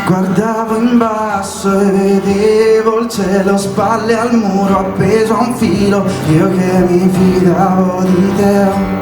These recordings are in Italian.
Guardavo in basso e vedevo il cielo, spalle al muro appeso a un filo, io che mi fidavo di te.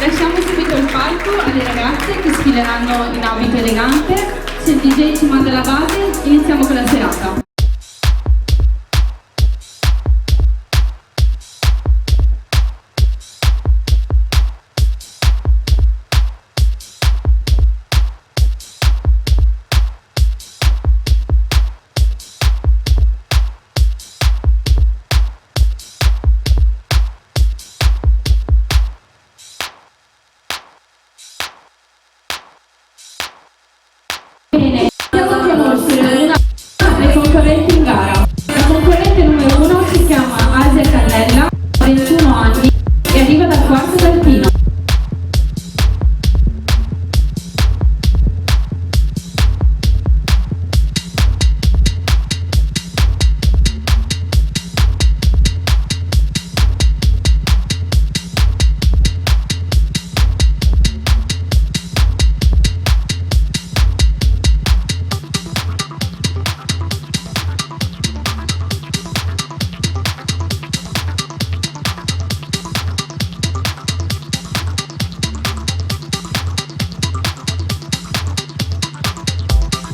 Lasciamo subito il palco alle ragazze che sfileranno in abito elegante. Se il DJ ci manda la base, iniziamo con la serata. Bene, andiamo a conoscere le concorrenti in gara. La concorrente numero 1 si chiama Asia Cannella, ha 21 anni e arriva dal quarto d'Alpino.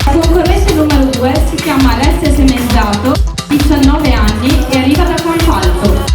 La concorrente numero 2 si chiama Alessia Semenzato, 19 anni e arriva da Campalto.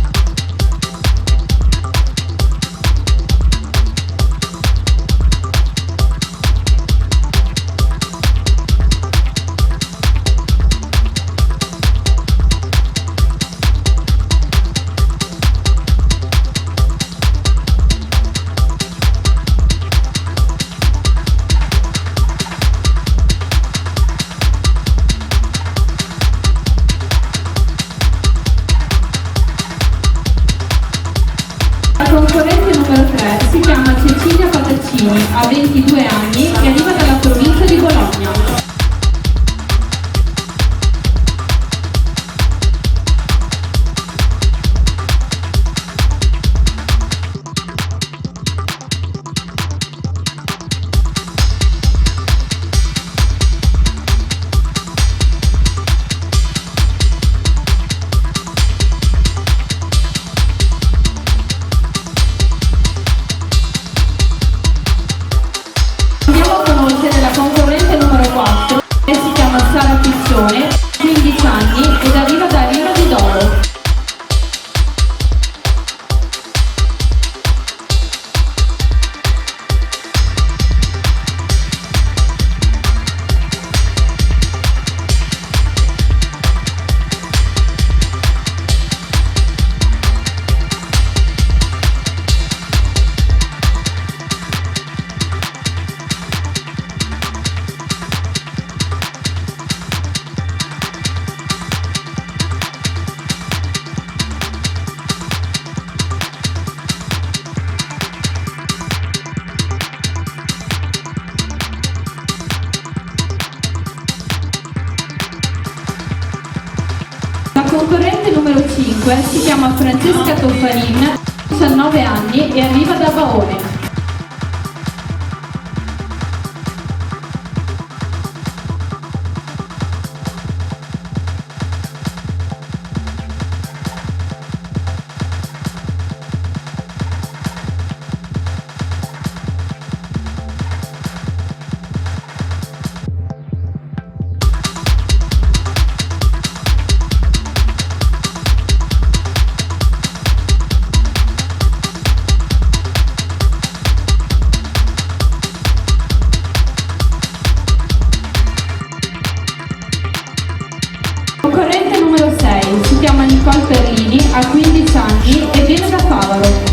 5 si chiama Francesca Toffanin, 19 anni e arriva da Baone. Concorrente numero 6 si chiama Nicole Perlini, ha 15 anni e viene da Favaro.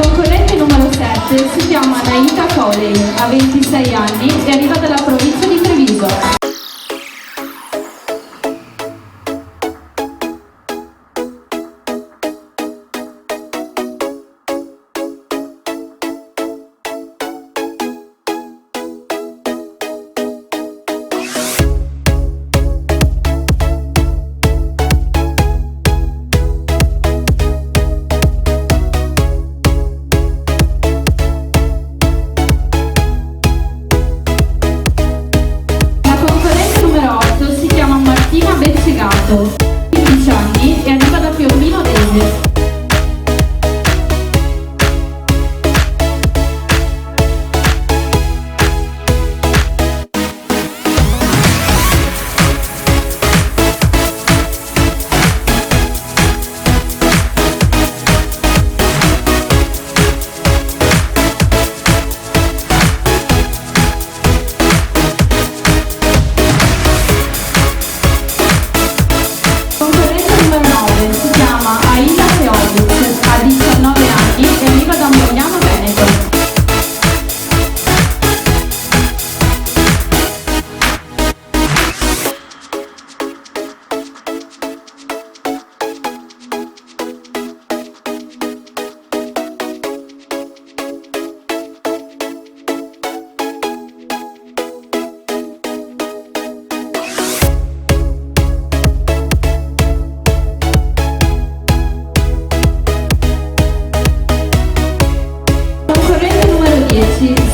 Concorrente numero 7 si chiama Naita Coley, ha 26 anni e arriva dalla provincia di Treviso. Martina Bezzegato, 15 anni e arriva da Piombino Dese.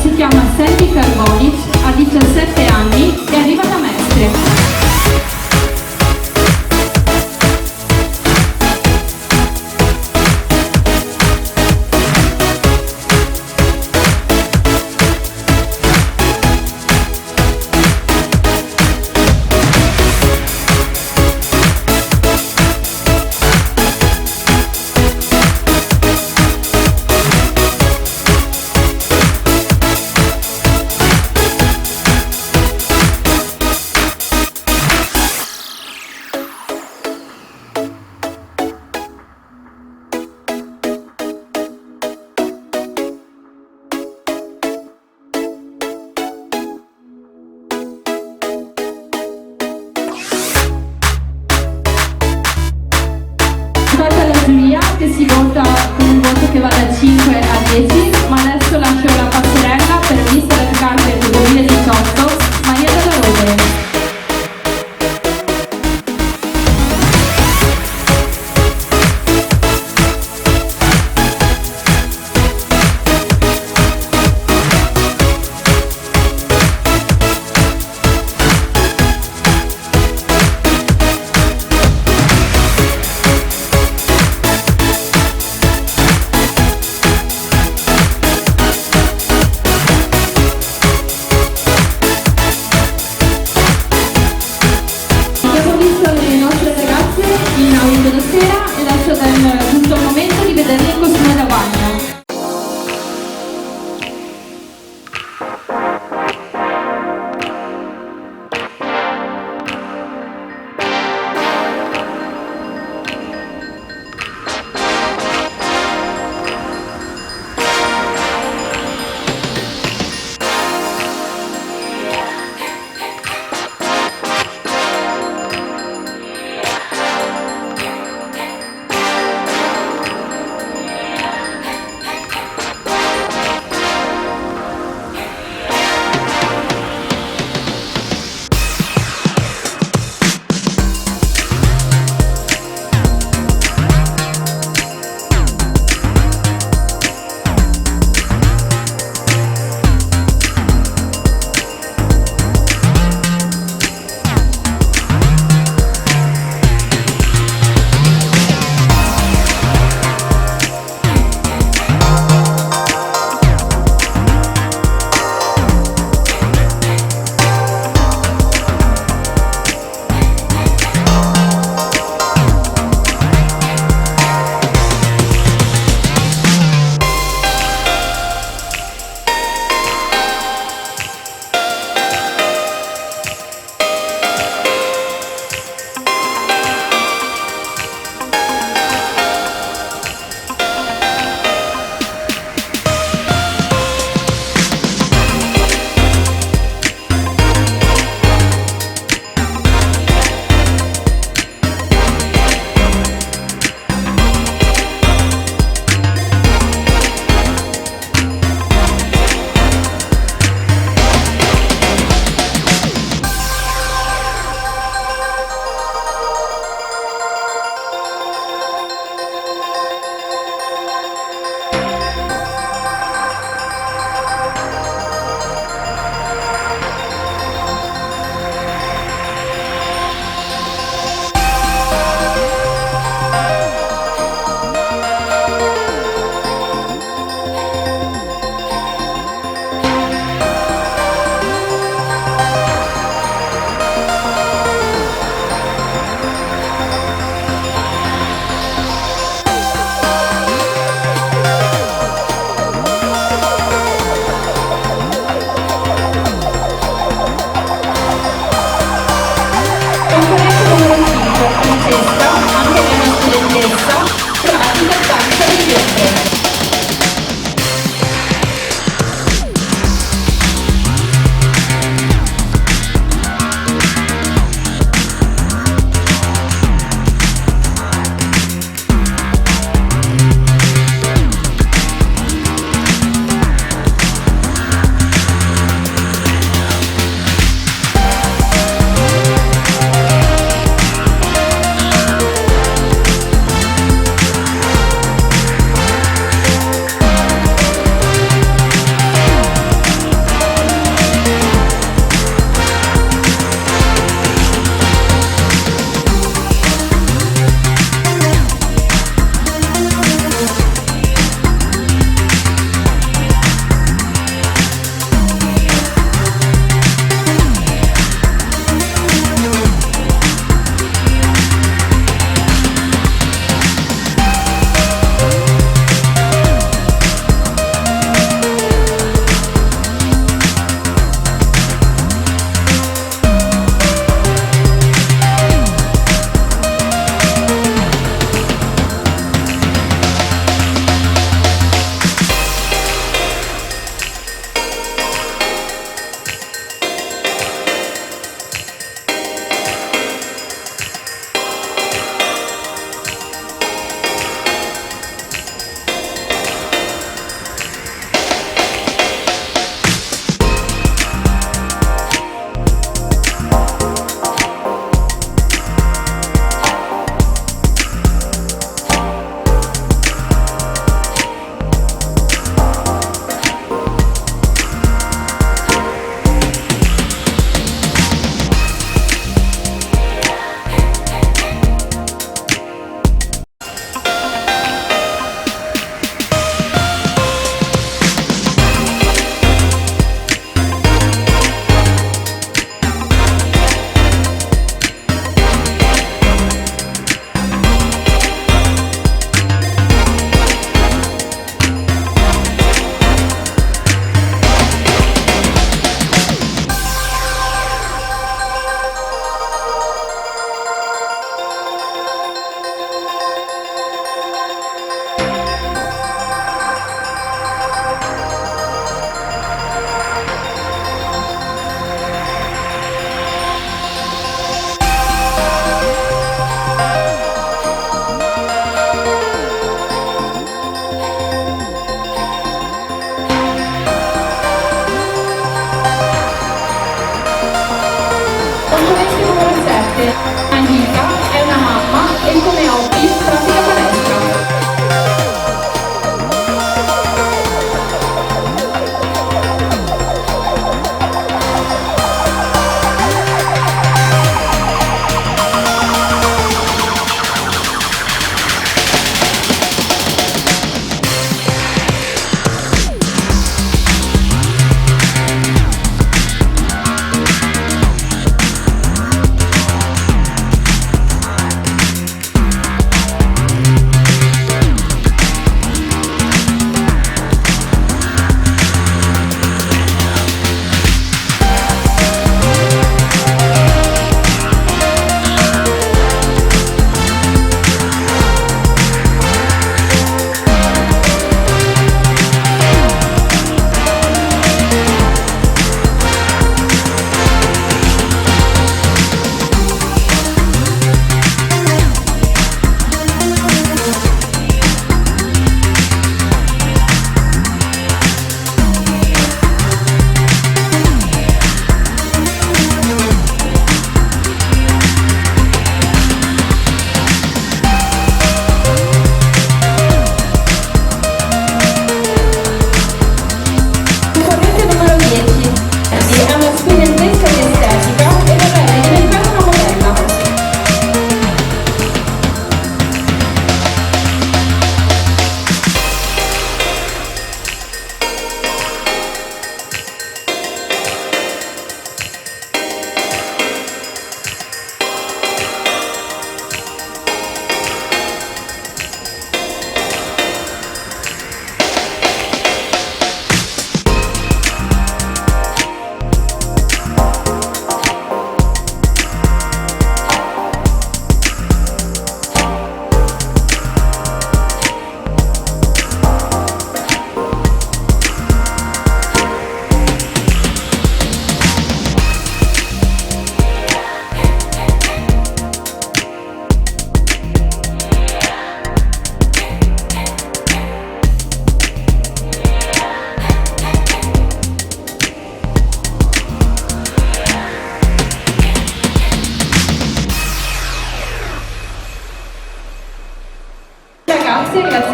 Si chiama Sandy Carbonic, ha 17 anni e arriva da Mestre.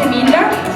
Grazie mille.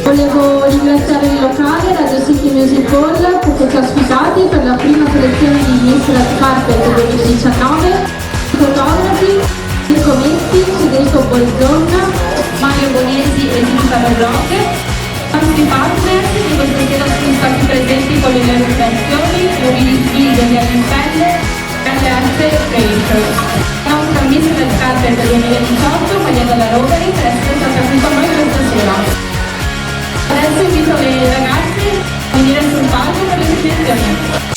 Volevo ringraziare il locale, Radio City Music Hall, che ci ha ospitati per la prima selezione di Miss Red Carpet 2019, i fotografi, Enrico Metti, Federico Bolzonna, Mario Bonesi e Giulia Rock, tanti partner che questa sera sono stati presenti con le loro creazioni, mobility degli All'impelle, LS Creators. Nostra Miss Red Carpet 2018, Maria della Roveri, per essere stata qui con noi questa sera. Adesso invito le ragazze a venire sul palco per l'esibizione.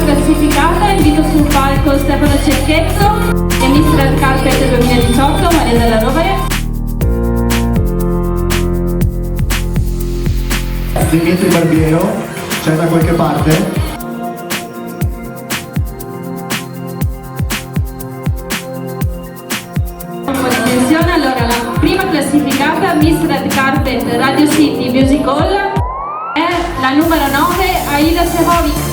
classificata invito sul palco Stefano Cecchetto e Miss Red Carpet 2018 Maria della Rovere. Dimitri Barbiero, c'è da qualche parte? Allora, la prima classificata Miss Red Carpet Radio City Music Hall è la numero 9 Aida Sehovic.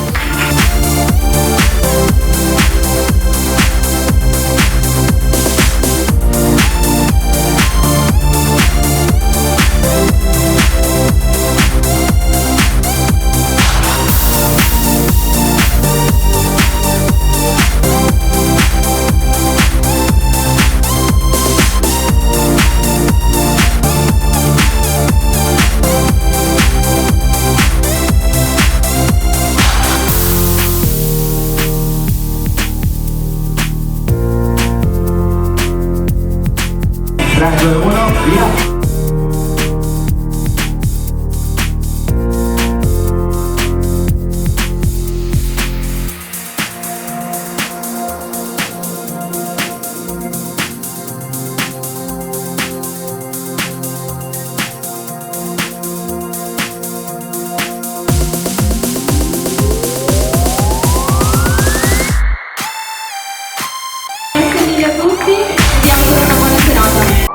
Grazie a tutti, vi auguro una buona serata.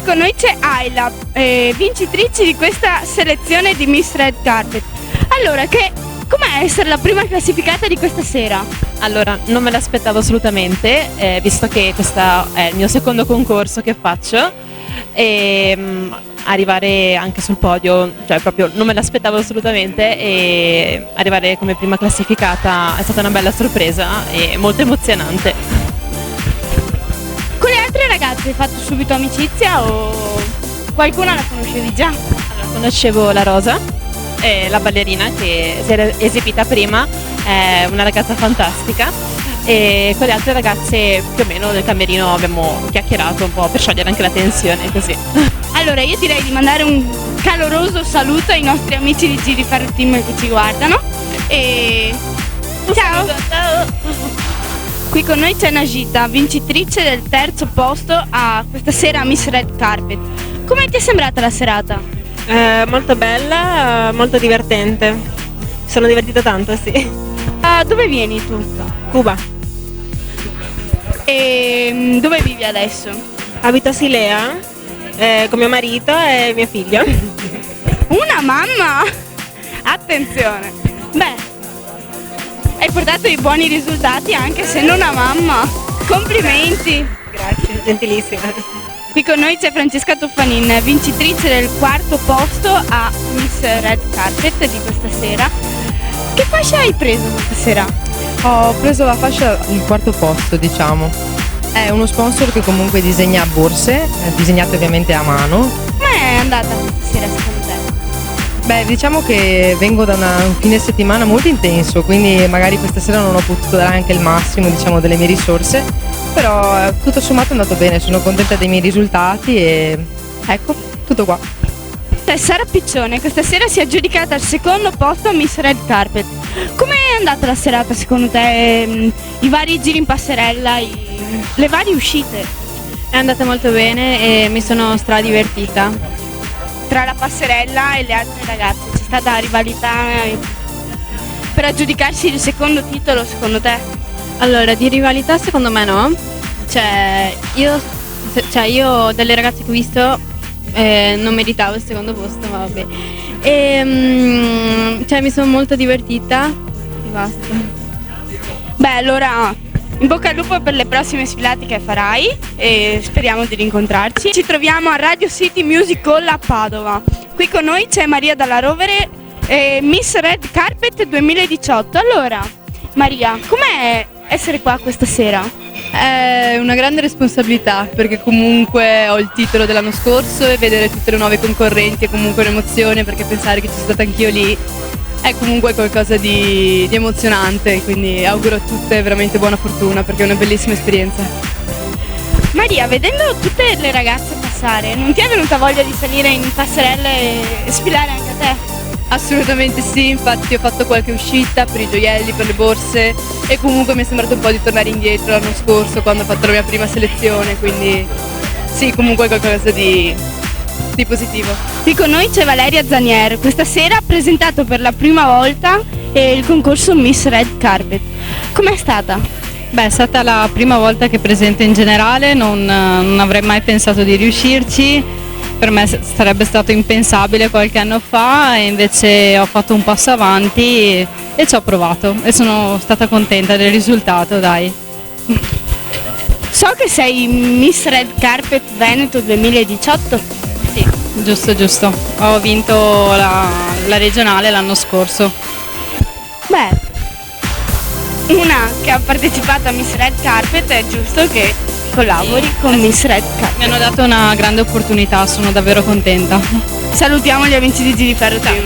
Con noi c'è Ayla, vincitrice di questa selezione di Miss Red Carpet. Allora, com'è essere la prima classificata di questa sera? Allora, non me l'aspettavo assolutamente, visto che questo è il mio secondo concorso che faccio e arrivare anche sul podio, cioè proprio non me l'aspettavo assolutamente, e arrivare come prima classificata è stata una bella sorpresa e molto emozionante. Con le altre ragazze hai fatto subito amicizia o qualcuna la conoscevi già? Allora, conoscevo la Rosa, la ballerina che si era esibita prima, è una ragazza fantastica, e con le altre ragazze più o meno nel camerino abbiamo chiacchierato un po' per sciogliere anche la tensione, così. Allora io direi di mandare un caloroso saluto ai nostri amici di Giri Ferro Team che ci guardano e ciao! Ciao! Qui con noi c'è Najita, vincitrice del terzo posto a questa sera Miss Red Carpet. Come ti è sembrata la serata? Molto bella, molto divertente. Mi sono divertita tanto, sì. Dove vieni tu? Cuba. E dove vivi adesso? Abito a Silea con mio marito e mio figlio. Una mamma? Attenzione! Beh, hai portato dei buoni risultati anche se non una mamma. Complimenti! Grazie, gentilissima. Qui con noi c'è Francesca Toffanin, vincitrice del quarto posto a Miss Red Carpet di questa sera. Che fascia hai preso questa sera? Ho preso la fascia il quarto posto, diciamo. È uno sponsor che comunque disegna borse, disegnate ovviamente a mano. Come è andata questa sera secondo te? Beh, diciamo che vengo da un fine settimana molto intenso, quindi magari questa sera non ho potuto dare anche il massimo, diciamo, delle mie risorse, però tutto sommato è andato bene, sono contenta dei miei risultati e ecco, tutto qua. Sara Piccione questa sera si è aggiudicata al secondo posto a Miss Red Carpet. Com'è andata la serata secondo te? I vari giri in passerella, le varie uscite? È andata molto bene e mi sono divertita. Tra la passerella e le altre ragazze c'è stata rivalità per aggiudicarsi il secondo titolo secondo te? Allora, di rivalità secondo me no. Io delle ragazze che ho visto non meritavo il secondo posto, ma vabbè. Mi sono molto divertita e basta. Beh, allora in bocca al lupo per le prossime sfilate che farai e speriamo di rincontrarci. Ci troviamo a Radio City Music Hall a Padova. Qui con noi c'è Maria Dalla Rovere, Miss Red Carpet 2018. Allora, Maria, com'è essere qua questa sera? È una grande responsabilità perché comunque ho il titolo dell'anno scorso e vedere tutte le nuove concorrenti è comunque un'emozione, perché pensare che ci sono stata anch'io lì è comunque qualcosa di emozionante, quindi auguro a tutte veramente buona fortuna perché è una bellissima esperienza. Maria, vedendo tutte le ragazze passare, non ti è venuta voglia di salire in passerella e sfilare anche a te? Assolutamente sì, infatti ho fatto qualche uscita per i gioielli, per le borse e comunque mi è sembrato un po' di tornare indietro l'anno scorso quando ho fatto la mia prima selezione, quindi sì, comunque qualcosa di positivo. Qui con noi c'è Valeria Zanier, questa sera ha presentato per la prima volta il concorso Miss Red Carpet. Com'è stata? Beh, è stata la prima volta che presento in generale, non avrei mai pensato di riuscirci, per me sarebbe stato impensabile qualche anno fa e invece ho fatto un passo avanti e ci ho provato e sono stata contenta del risultato, dai. So che sei Miss Red Carpet Veneto 2018. Sì, giusto. Ho vinto la regionale l'anno scorso. Beh, una che ha partecipato a Miss Red Carpet è giusto che collabori con Miss Red Carpet. Mi hanno dato una grande opportunità, sono davvero contenta. Salutiamo gli amici di Giri Ferro Team.